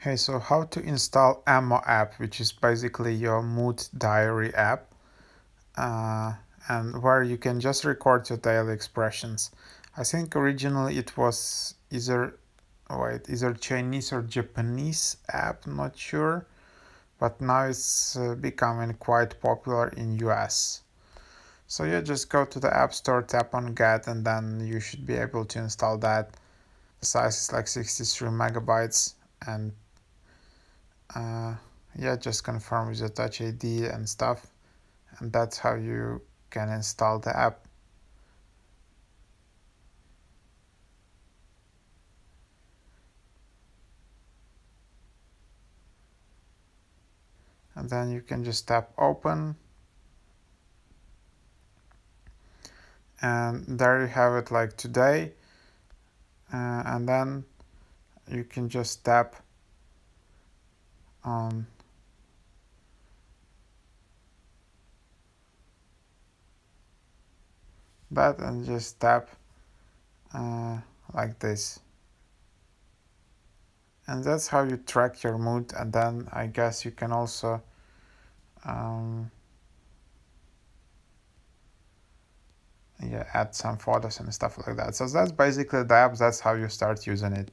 Hey, so how to install Emmo app, which is basically your mood diary app, uh, and where you can just record your daily expressions. I think originally it was either Chinese or Japanese app, not sure, but now it's becoming quite popular in US. So you just go to the App Store, tap on Get, and then you should be able to install that. The size is like 63 megabytes, and uh, yeah, just confirm with your touch ID and stuff, and that's how you can install the app. And then you can just tap open, and there you have it, like today. And then you can just tap on that and just tap uh, like this. And that's how you track your mood. And then I guess you can also um, yeah, add some photos and stuff like that. So that's basically the app. That's how you start using it.